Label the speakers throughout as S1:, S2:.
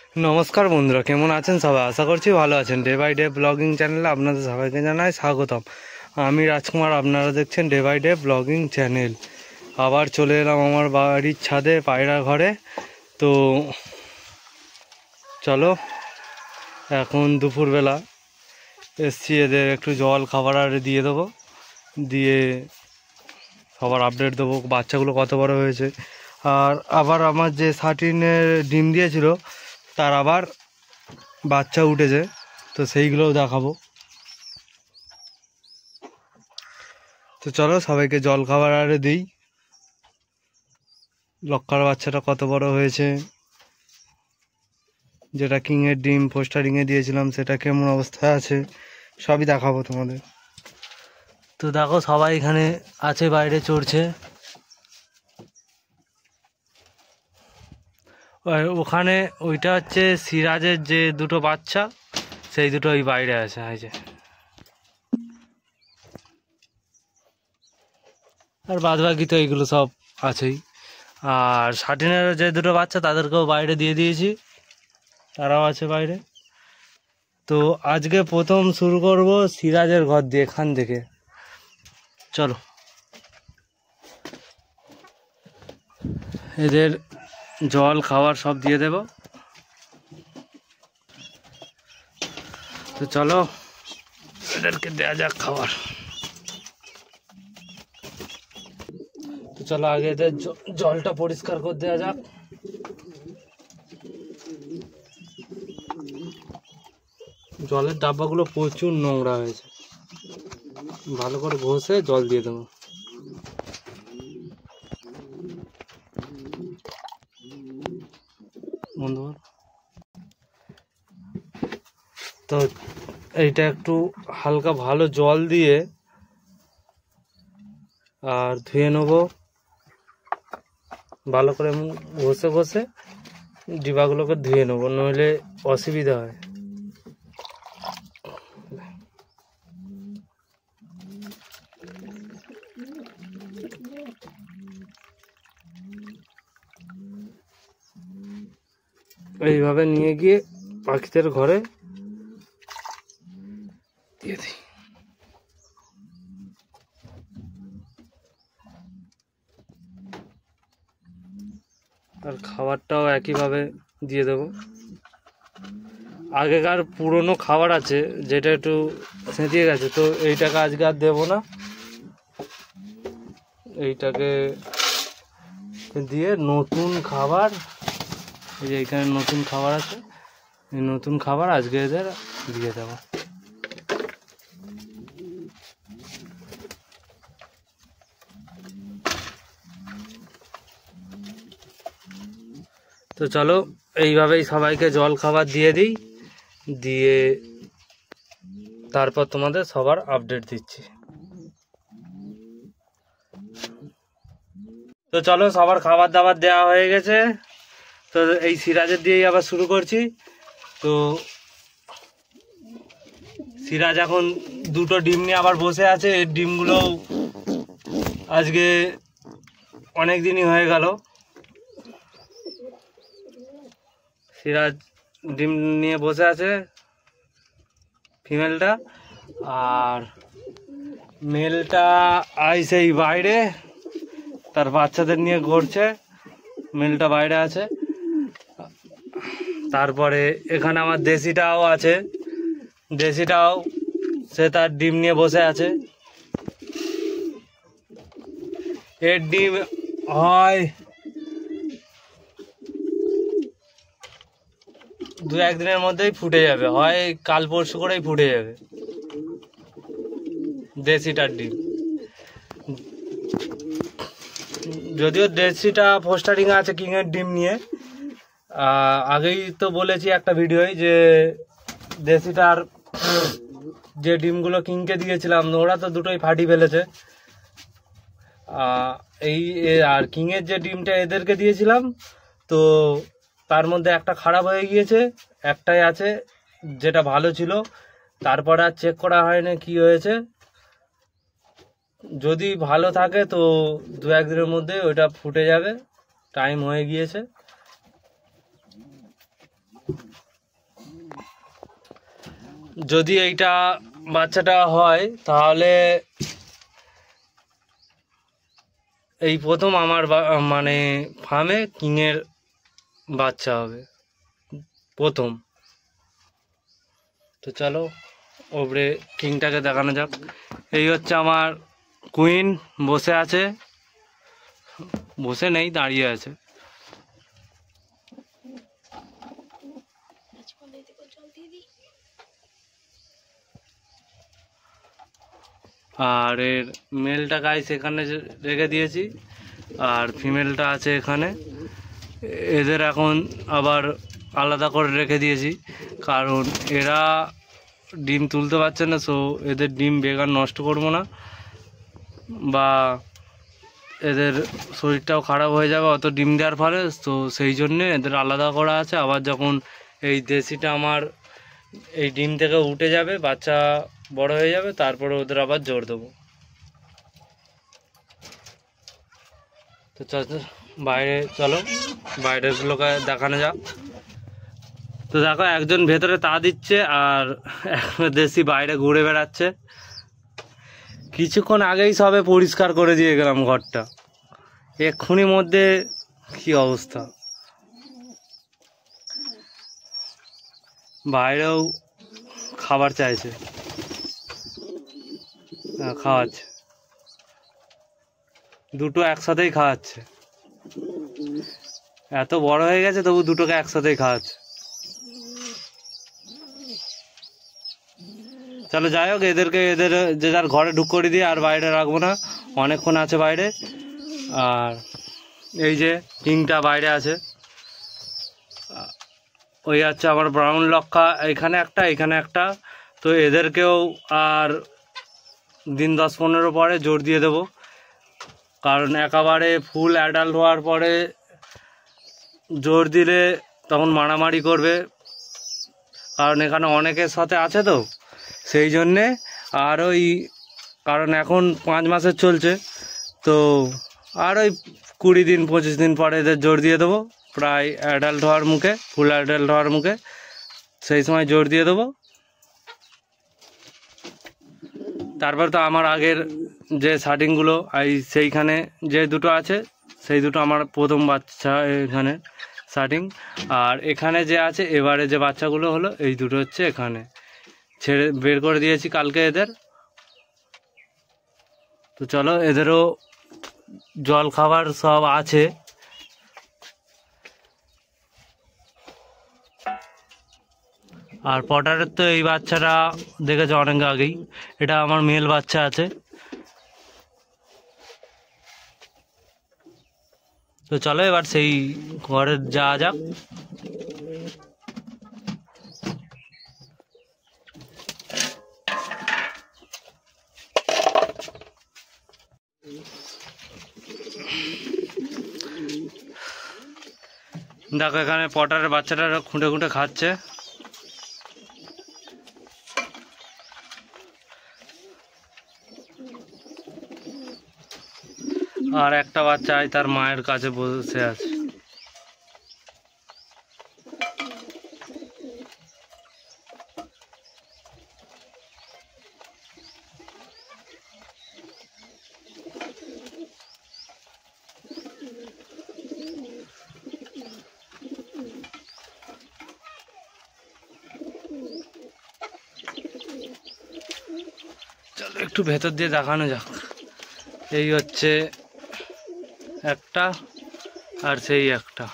S1: নমস্কার বন্ধুরা, কেমন আছেন সবাই? আশা করছি ভালো আছেন। ডে বাই ডে ব্লগিং চ্যানেলে আপনাদের সবাইকে জানাই স্বাগতম। আমি রাজকুমার, আপনারা দেখছেন day by day blogging channel. আবার চলে এলাম আমার বাড়ির ছাদে পায়রা ঘরে। তো চলো, এখন দুপুরবেলা এসছি, এদের একটু জল খাবার আর দিয়ে দেবো, দিয়ে সবার আপডেট দেবো বাচ্চাগুলো কত বড় হয়েছে। আর আবার আমার যে 13 ডিম দিয়েছিল তার আবার বাচ্চা উঠেছে, তো সেইগুলোও দেখাবো। তো চলো সবাইকে জল খাবার আরে দিই। লক্কার বাচ্চাটা কত বড় হয়েছে, যেটা কিংয়ের ডিম পোস্টারিংয়ে দিয়েছিলাম সেটা কেমন অবস্থায় আছে, সবই দেখাবো তোমাদের। তো দেখো সবাই এখানে আছে, বাইরে চড়ছে। ওখানে ওইটা হচ্ছে সিরাজের যে দুটো বাচ্চা, সেই দুটো ওই বাইরে আছে। এই যে, আর বাদ বাকি তো এইগুলো সব আছেই। আর 13 যে দুটো বাচ্চা তাদেরকেও বাইরে দিয়ে দিয়েছি, তারাও আছে বাইরে। তো আজকে প্রথম শুরু করব সিরাজের ঘর দিয়ে, এখান থেকে। চলো, এদের জল খাবার সব দিয়ে দেব। তো চলো এদেরকে দেওয়া যাক খাবার। তো চলো আগে এদের জলটা পরিষ্কার করে দেওয়া যাক। জলের ডাব্বাগুলো প্রচুর নোংরা হয়েছে, ভালো করে ঘষে জল দিয়ে দেবো। বন্ধু, তো এইটা একটু হালকা ভালো জল দিয়ে আর ধুয়ে নেবো ভালো করে, ঘষে ঘষে ডিবাগুলোকে ধুয়ে নেবো, নইলে অসুবিধা হয়। এইভাবে নিয়ে গিয়ে পাখিদের ঘরে দিয়ে দিই। আর খাবারটাও একইভাবে দিয়ে দেবো। আগেকার পুরনো খাবার আছে যেটা একটু সেঁতিয়ে গেছে, তো এইটাকে আজকে আর দেবো না। এইটাকে দিয়ে নতুন খাবার, এই যে এখানে নতুন খাবার আছে, এই নতুন খাবার আজকে এদের দিয়ে দেবো। তো চলো এইভাবেই সবাইকে জল খাবার দিয়ে দিই, দিয়ে তারপর তোমাদের সবার আপডেট দিচ্ছি। তো চলো সবার খাবার দাবার দেওয়া হয়ে গেছে। তো এই সিরাজের দিয়েই আবার শুরু করছি। তো সিরাজ এখন দুটো ডিম নিয়ে আবার বসে আছে। এই ডিমগুলো আজকে অনেক দিনই হয়ে গেল। সিরাজ ডিম নিয়ে বসে আছে ফিমেলটা, আর মেলটা আইসেই বাইরে তার বাচ্চাদের নিয়ে ঘুরছে। মেলটা বাইরে আছে। তারপরে এখানে আমার দেশিটাও আছে, দেশিটাও সে তার ডিম নিয়ে বসে আছে। এর ডিম হয় 2-1 দিনের মধ্যেই ফুটে যাবে, হয় কাল পরশু করেই ফুটে যাবে দেশিটার ডিম। যদিও দেশিটা পোস্টারিং আছে কিংয়ের ডিম নিয়ে, আগেই তো বলেছি একটা ভিডিওয় যে দেশিটার যে ডিমগুলো কিংকে দিয়েছিলাম ওরা তো দুটোই ফাটি ফেলেছে। এই আর কিংয়ের যে ডিমটা এদেরকে দিয়েছিলাম, তো তার মধ্যে একটা খারাপ হয়ে গিয়েছে, একটাই আছে যেটা ভালো ছিল। তারপর আর চেক করা হয়নি কি হয়েছে। যদি ভালো থাকে তো 2-1 দিনের মধ্যে ওইটা ফুটে যাবে, টাইম হয়ে গিয়েছে। যদি এইটা বাচ্চাটা হয় তাহলে এই প্রথম আমার মানে ফার্মে কিংয়ের বাচ্চা হবে প্রথম। তো চলো ওপরে কিংটাকে দেখানো যাক। এই হচ্ছে আমার কুইন, বসে আছে, বসে নেই, দাঁড়িয়ে আছে। আর এর মেলটা গাইস এখানে রেখে দিয়েছি, আর ফিমেলটা আছে এখানে। এদের এখন আবার আলাদা করে রেখে দিয়েছি, কারণ এরা ডিম তুলতে পারছে না। সো এদের ডিম বেকার নষ্ট করবো না, বা এদের শরীরটাও খারাপ হয়ে যাবে অত ডিম দেওয়ার ফলে। তো সেই জন্যে এদের আলাদা করা আছে। আবার যখন এই দেশিটা আমার এই ডিম থেকে উঠে যাবে, বাচ্চা বড় হয়ে যাবে, তারপরে ওদের আবার জোর দেবো। তো বাইরে চলো, বাইরেগুলোকে দেখানো যাক। তো দেখো একজন ভেতরে তা দিচ্ছে, আর দেশি বাইরে ঘুরে বেড়াচ্ছে। কিছুক্ষণ আগেই সবে পরিষ্কার করে দিয়ে গেলাম ঘরটা, এক্ষুনি মধ্যে কি অবস্থা। বাইরেও খাবার চাইছে, খাওয়াচ্ছে, দুটো একসাথেই খাওয়াচ্ছে। এত বড় হয়ে গেছে তবু দুটোকে একসাথেই খাওয়াচ্ছে। চলো যাই হোক, এদের যে যার ঘরে ঢুক করে দিয়ে আর বাইরে রাখবো না, অনেকক্ষণ আছে বাইরে। আর এই যে কিংটা বাইরে আছে, ওই হচ্ছে আমার ব্রাউন লক্ষা, এখানে একটা, এখানে একটা। তো এদেরকেও আর দিন 10-15 পরে জোর দিয়ে দেবো, কারণ একেবারে ফুল অ্যাডাল্ট হওয়ার পরে জোর দিলে তখন মারামারি করবে, কারণ এখানে অনেকের সাথে আছে। তো সেই জন্যে আর ওই, কারণ এখন 5 মাসের চলছে, তো আর ওই 20 দিন 25 দিন পরে এদের জোর দিয়ে দেবো, প্রায় অ্যাডাল্ট হওয়ার মুখে, ফুল অ্যাডাল্ট হওয়ার মুখে, সেই সময় জোর দিয়ে দেবো। তারপর তো আমার আগের যে শার্টিংগুলো সেইখানে যে দুটো আছে, সেই দুটো আমার প্রথম বাচ্চা এখানে শার্টিং। আর এখানে যে আছে এবারে যে বাচ্চাগুলো হলো, এই দুটো হচ্ছে এখানে ছেড়ে বের করে দিয়েছি কালকে এদের। তো চলো, এদেরও জল খাবার সব আছে। আর পটারের তো এই বাচ্চাটা দেখেছে অনেক আগেই, এটা আমার মেল বাচ্চা আছে। তো চলো এবার সেই ঘরে যাওয়া যাক। দেখো এখানে পটারের বাচ্চাটা খুঁটে খুঁটে খাচ্ছে। আর একটা বাচ্চা তার মায়ের কাছে বসে আছে। চলো একটু ভেতর দিয়ে দেখানো যাক। এই হচ্ছে একটা, আর সেই একটা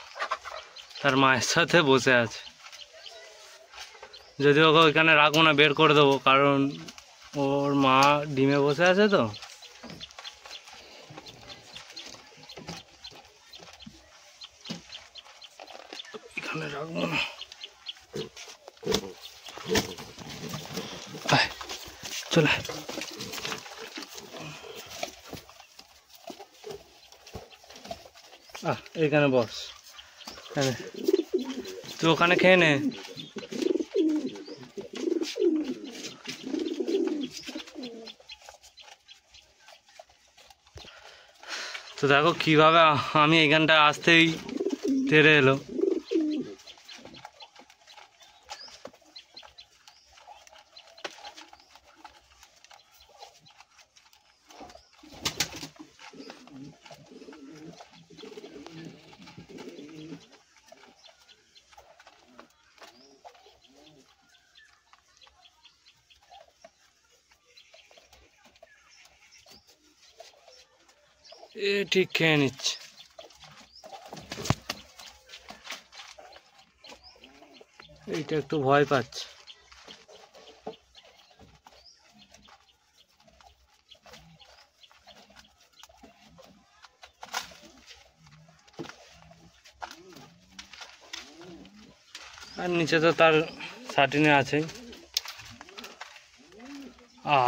S1: তার মায়ের সাথে বসে আছে। যদি ওকে ওইখানে রাখবো না, বের করে দেবো, কারণ ওর মা ডিমে বসে আছে। তো এখানে রাখবো না, চলে এইখানে বস, তুই ওখানে খেয়ে নে। তো দেখো কিভাবে আমি এইখানটা আসতেই তেড়ে এলো। এ ঠিক খেয়ে নিচ্ছে। এইটা একটু ভয় পাচ্ছে। আর নিচে তো তার সাটিনে আছেই।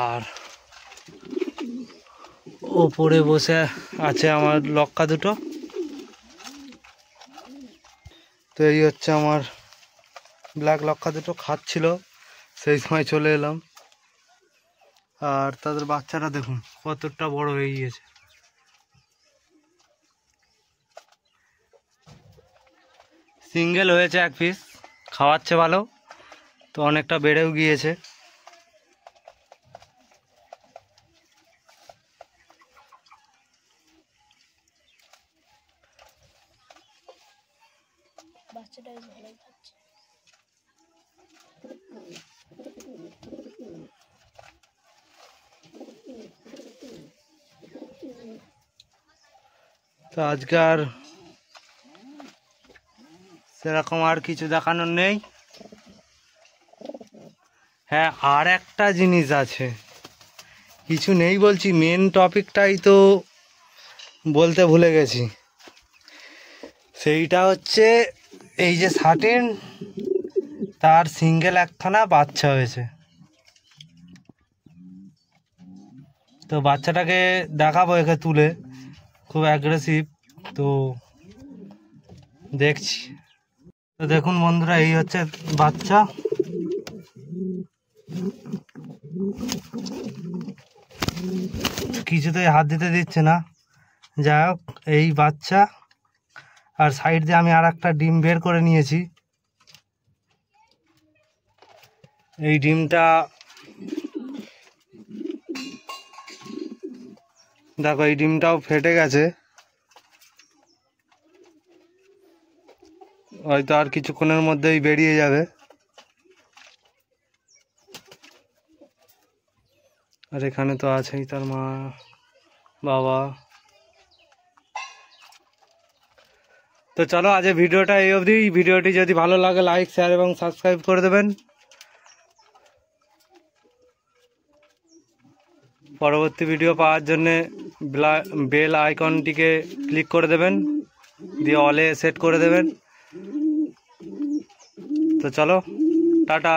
S1: আর ওপরে বসে আছে আমার লক্কা দুটো। তো এই হচ্ছে আমার ব্ল্যাক লক্কা দুটো খাচ্ছিল, সেই সময় চলে এলাম। আর তাদের বাচ্চাটা দেখুন কতটা বড় হয়ে গিয়েছে। সিঙ্গেল হয়েছে এক পিস, খাওয়াচ্ছে ভালো, তো অনেকটা বেড়েও গিয়েছে। তো আজকে আর সেরকম আর কিছু দেখানোর নেই। হ্যাঁ, আর একটা জিনিস আছে, কিছু নেই বলছি, মেন টপিকটাই তো বলতে ভুলে গেছি। সেইটা হচ্ছে এই যে শাটিন, তার সিঙ্গেল একখানা বাচ্চা হয়েছে। তো বাচ্চাটাকে দেখাবো একে তুলে, খুব অ্যাগ্রেসিভ, তো দেখছি। তো দেখুন বন্ধুরা, এই হচ্ছে বাচ্চা। কিছুতেই হাত দিতে দিচ্ছে না। যাই হোক, এই বাচ্চা। আর সাইড দিয়ে আমি আর একটা ডিম বের করে নিয়েছি। এই ডিমটা দেখো, এই ডিমটাও ফেটে গেছে, হয়তো আর কিছুক্ষণের মধ্যেই বেরিয়ে যাবে। আর এখানে তো আছেই তার মা বাবা। তো চলো আজ ভিডিওটা এই অবধি। ভিডিওটি যদি ভালো লাগে লাইক, শেয়ার এবং সাবস্ক্রাইব করে দেবেন। পরবর্তী ভিডিও পাওয়ার জন্যে বেল আইকনটিকে ক্লিক করে দেবেন, দিয়ে অলে সেট করে দেবেন। তো চলো, টাটা।